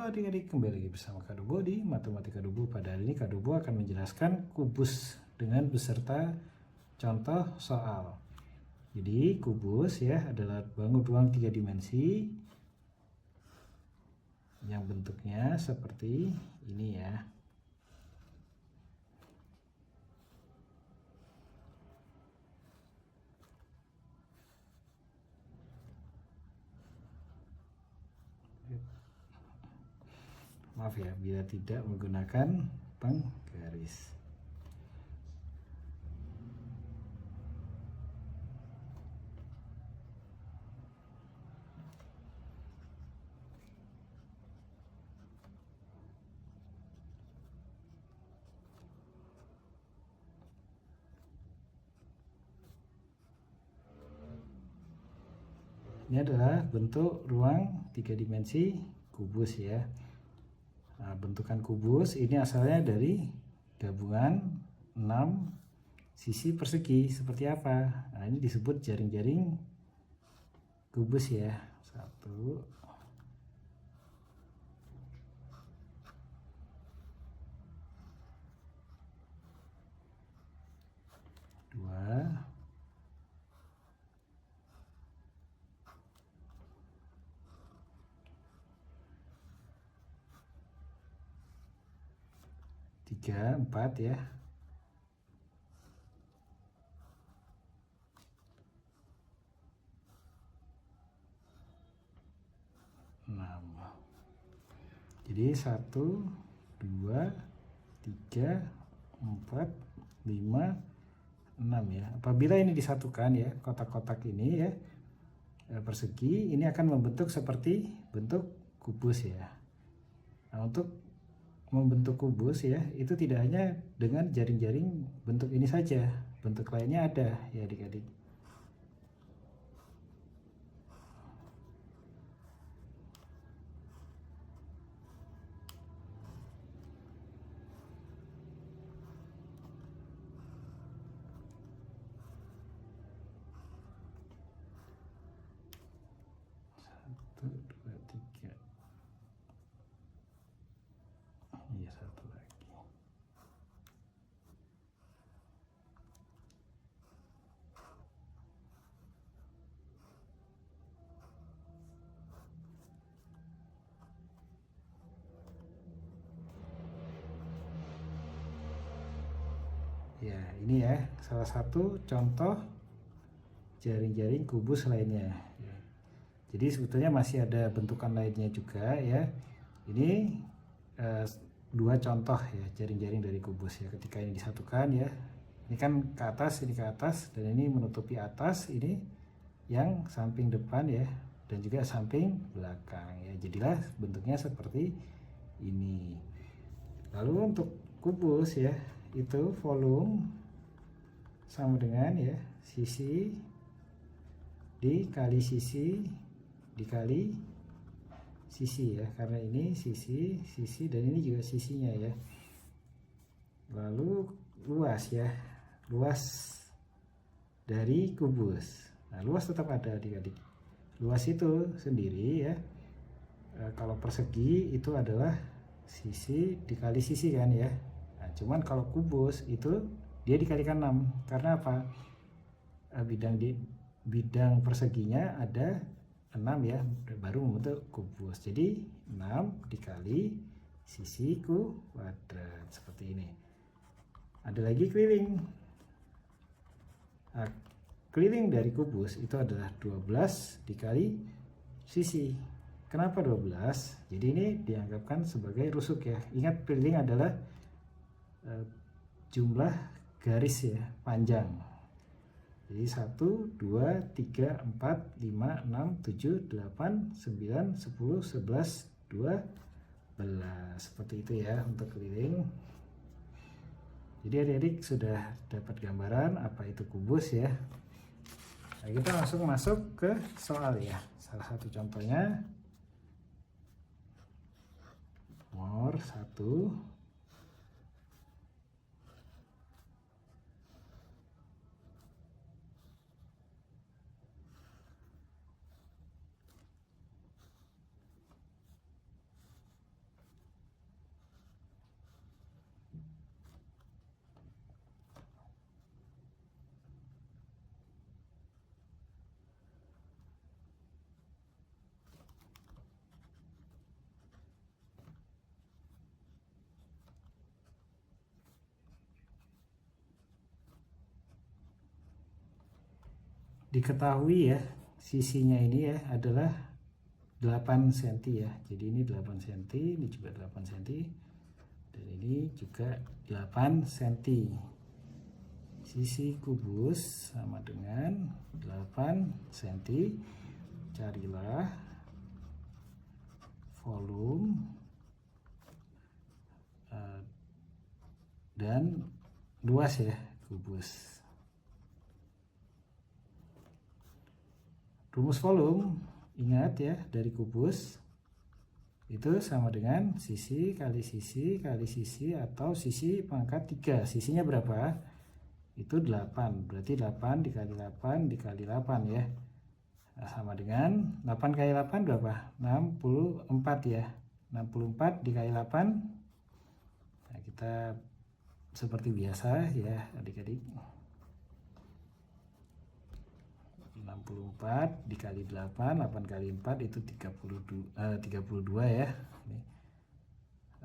Halo adik-adik, kembali lagi bersama Kak Dubo di Matematika Dubo. Pada hari ini Kak Dubo akan menjelaskan kubus dengan beserta contoh soal. Jadi kubus ya adalah bangun ruang 3 dimensi yang bentuknya seperti ini ya. Maaf ya, bila tidak menggunakan penggaris. Ini adalah bentuk ruang 3 dimensi kubus ya. Nah, bentukan kubus ini asalnya dari gabungan 6 sisi persegi seperti apa? Nah, ini disebut jaring-jaring kubus ya. 1, 2, 3, 4 ya. 6. Jadi 1, 2, 3, 4, 5, 6 ya. Apabila ini disatukan ya, kotak-kotak ini ya, persegi, ini akan membentuk seperti bentuk kubus ya. Nah, untuk membentuk kubus ya, itu tidak hanya dengan jaring-jaring bentuk ini saja, bentuk lainnya ada ya adik-adik. Satu, dua, tiga. Iya, satu lagi. Ya, ini ya salah satu contoh jaring-jaring kubus lainnya. Jadi sebetulnya masih ada bentukan lainnya juga ya. Ini dua contoh ya jaring-jaring dari kubus ya. Ketika ini disatukan ya, ini kan ke atas, ini ke atas, dan ini menutupi atas, ini yang samping depan ya, dan juga samping belakang ya. Jadilah bentuknya seperti ini. Lalu untuk kubus ya, itu volume sama dengan ya sisi dikali sisi dikali sisi ya, karena ini sisi, sisi, dan ini juga sisinya ya. Lalu luas ya, luas dari kubus. Nah, luas tetap ada adik-adik. Luas itu sendiri ya, kalau persegi itu adalah sisi dikali sisi kan ya. Nah, cuman kalau kubus itu dia dikalikan 6. Karena apa? Bidang perseginya ada 6 ya, baru membentuk kubus. Jadi 6 dikali sisi kuadrat seperti ini. Ada lagi keliling. Nah, keliling dari kubus itu adalah 12 dikali sisi. Kenapa 12? Jadi ini dianggapkan sebagai rusuk ya. Ingat, keliling adalah jumlah garis ya, panjang. Jadi 1, 2, 3, 4, 5, 6, 7, 8, 9, 10, 11, 12. Seperti itu ya untuk keliling. Jadi adik-adik sudah dapat gambaran apa itu kubus ya. Nah, kita langsung masuk ke soal ya. Salah satu contohnya nomor 1. diketahui ya, sisinya ini ya adalah 8 cm ya. Jadi ini 8 cm, ini juga 8 cm, dan ini juga 8 cm. Sisi kubus sama dengan 8 cm. Carilah volume dan luas ya kubus. Rumus volume, ingat ya, dari kubus itu sama dengan sisi kali sisi kali sisi atau sisi pangkat 3. Sisinya berapa? Itu 8. Berarti 8 dikali 8 dikali 8 ya. Nah, sama dengan 8 kali 8 berapa? 64 ya. 64 dikali 8. Nah, kita seperti biasa ya adik-adik. 64 dikali 8, 8 kali 4 itu 32 ya.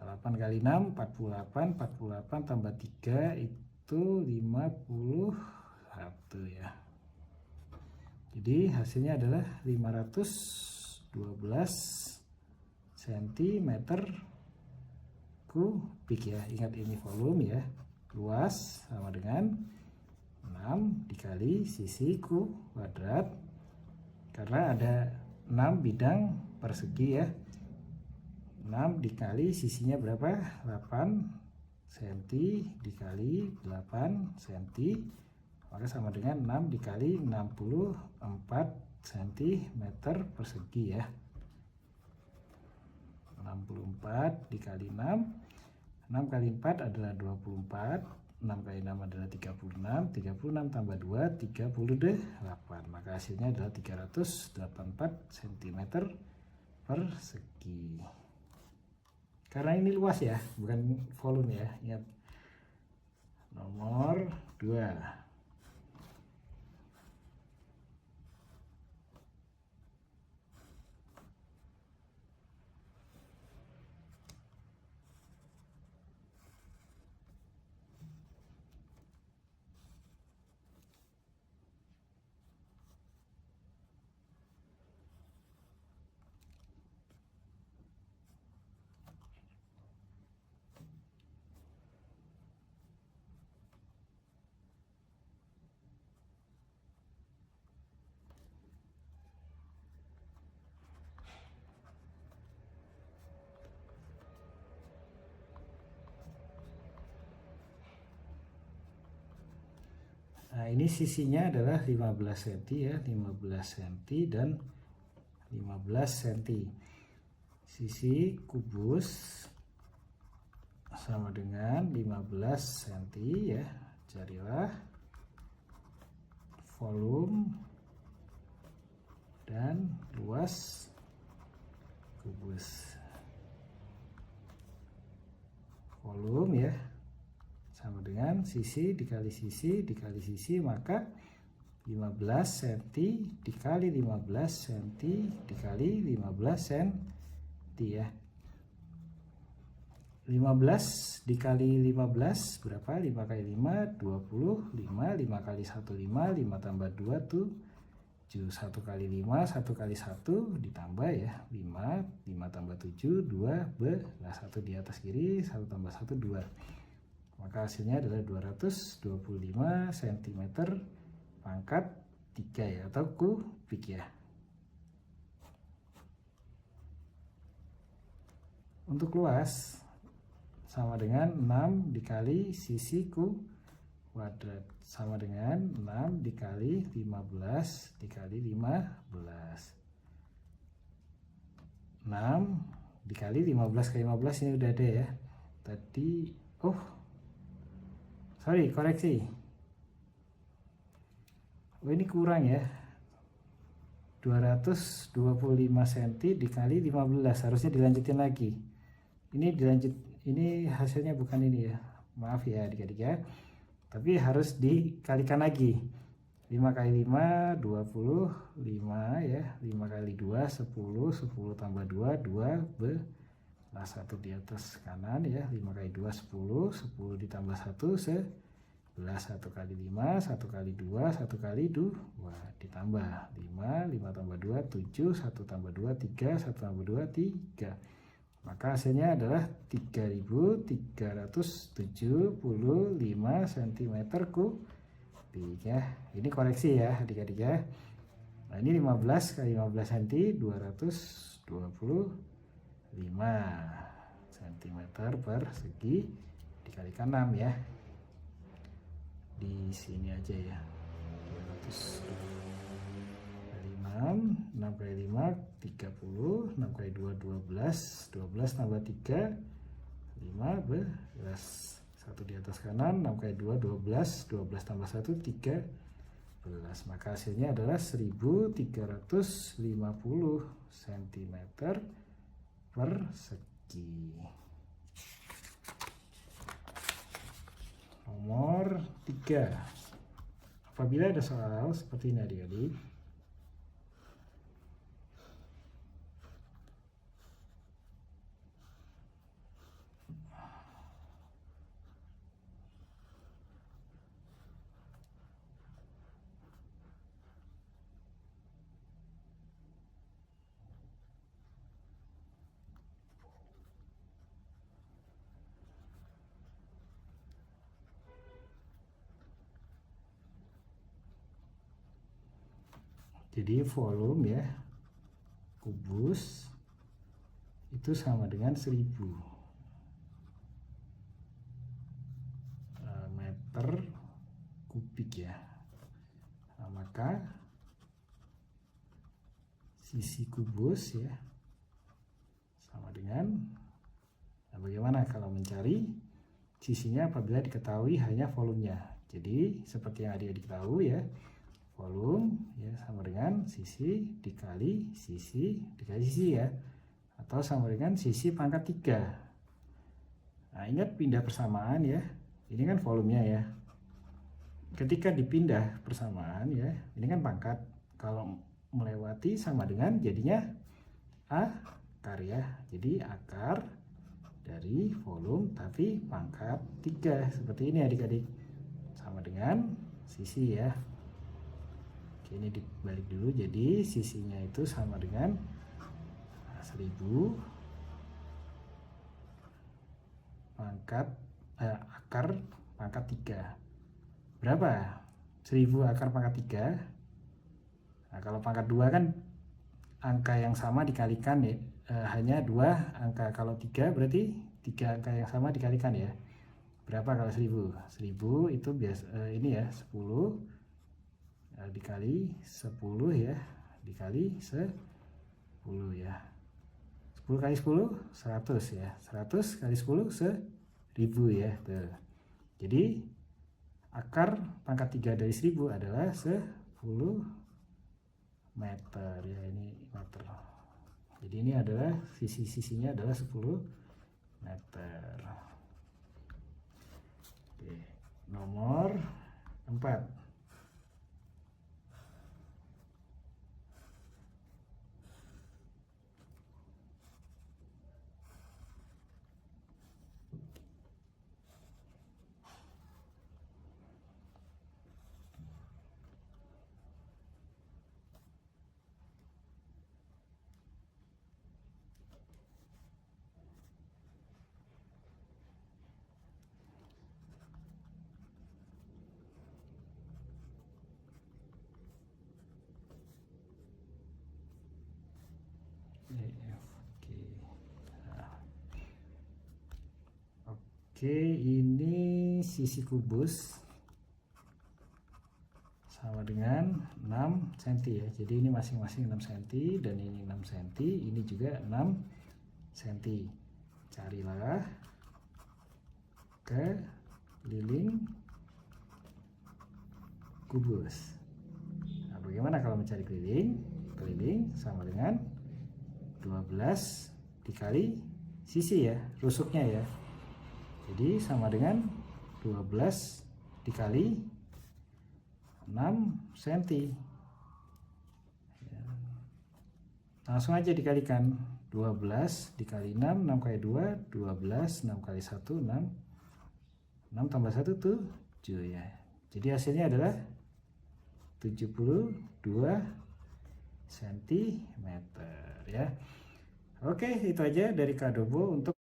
8 kali 6, 48, 48 tambah 3 itu 51 ya. Jadi hasilnya adalah 512 cm kubik ya. Ingat ini volume ya. Luas sama dengan 6 dikali sisi kuadrat, karena ada 6 bidang persegi ya. 6 dikali sisinya berapa? 8 cm dikali 8 cm, maka sama dengan 6 dikali 64 cm persegi ya. 64 dikali 6, 6 kali 4 adalah 24, 6 kali 6 adalah 36, 36 tambah 2, 38. Maka hasilnya adalah 384 cm persegi. Karena ini luas ya, bukan volume ya. Ingat. Nomor 2. Nah, ini sisinya adalah 15 cm ya, 15 cm dan 15 cm. Sisi kubus sama dengan 15 cm ya. Carilah volume dan luas kubus. Volume ya sama dengan sisi dikali sisi, maka 15 cm dikali 15 cm dikali 15 cm ya. 15 dikali 15 berapa? 5 kali 5 25, 5 kali 1 5, 5 tambah 2 tuh 7, 1 kali 5, 1 kali 1 ditambah ya 5, 5 tambah 7 12, 1 di atas kiri, 1 tambah 1 2. Maka hasilnya adalah 225 cm pangkat 3 ya, atau kubik ya. Untuk luas sama dengan 6 dikali sisi kuadrat, sama dengan 6 dikali 15 dikali 15. 6 dikali 15 kali 15 ini udah ada ya. Tadi sorry, koreksi. Ini kurang ya. 225 cm dikali 15, harusnya dilanjutin lagi. Ini hasilnya bukan ini ya. Maaf ya adik-adik ya. Tapi harus dikalikan lagi. 5 kali 5 25 ya. 5 kali 2 10, 10 tambah 2 12. 1 di atas kanan ya, 5 kali 2 10, 10 ditambah 1 11, 1 kali 5, 1 kali 2, 1 kali 2, ditambah 5, 5 tambah 2, 7, 1 tambah 2, 3, 1 tambah 2, 3. Maka hasilnya adalah 3.375 cm kubik ya. Ini koreksi ya adik-adik ya. Nah ini 15 kali 15 cm, 225 cm persegi dikalikan 6 ya. Di sini aja ya, 200 kali 6, 6 kali 5 30, 6 kali 2 12, 12 tambah 3 15, 1 di atas kanan, 6 kali 2 12, 12 tambah 1 13. Maka hasilnya adalah 1350 cm persegi. Nomor 3. Apabila ada soal seperti ini adik-adik, jadi volume ya kubus itu sama dengan 1000 meter kubik ya. Nah, maka sisi kubus ya sama dengan, nah bagaimana kalau mencari sisinya apabila diketahui hanya volumenya. Jadi seperti yang adik-adik tahu ya, volume ya sama dengan sisi dikali sisi ya, atau sama dengan sisi pangkat 3. Nah ingat pindah persamaan ya, ini kan volumenya ya. Ketika dipindah persamaan ya, ini kan pangkat, kalau melewati sama dengan jadinya akar ya. Jadi akar dari volume tapi pangkat 3 seperti ini adik-adik, sama dengan sisi ya. Oke, ini dibalik dulu, jadi sisinya itu sama dengan 1000 akar pangkat 3. Berapa? 1000 akar pangkat 3. Nah, kalau pangkat 2 kan angka yang sama dikalikan ya, hanya 2 angka. Kalau 3 berarti 3 angka yang sama dikalikan ya. Berapa kalau 1000? 1000 itu biasa ini ya, 10 dikali 10 ya, dikali 10 ya. 10 kali 10 100 ya, 100 kali 10 1000 ya. Tuh. Jadi akar pangkat 3 dari 1000 adalah 10 meter ya, ini meter. Jadi ini adalah sisi-sisinya adalah 10 meter. Oke, nomor 4. Oke, ini sisi kubus sama dengan 6 cm ya. Jadi ini masing-masing 6 cm dan ini 6 cm, ini juga 6 cm. Carilah keliling kubus. Nah, bagaimana kalau mencari keliling? Keliling sama dengan 12 dikali sisi ya, rusuknya ya. Jadi sama dengan 12 dikali 6 cm. Langsung aja dikalikan, 12 dikali 6, 6 kali 2 12, 6 kali 1 6, 6 tambah 1 tuh ya. Jadi hasilnya adalah 72 cm ya. Oke, itu aja dari Kadobo untuk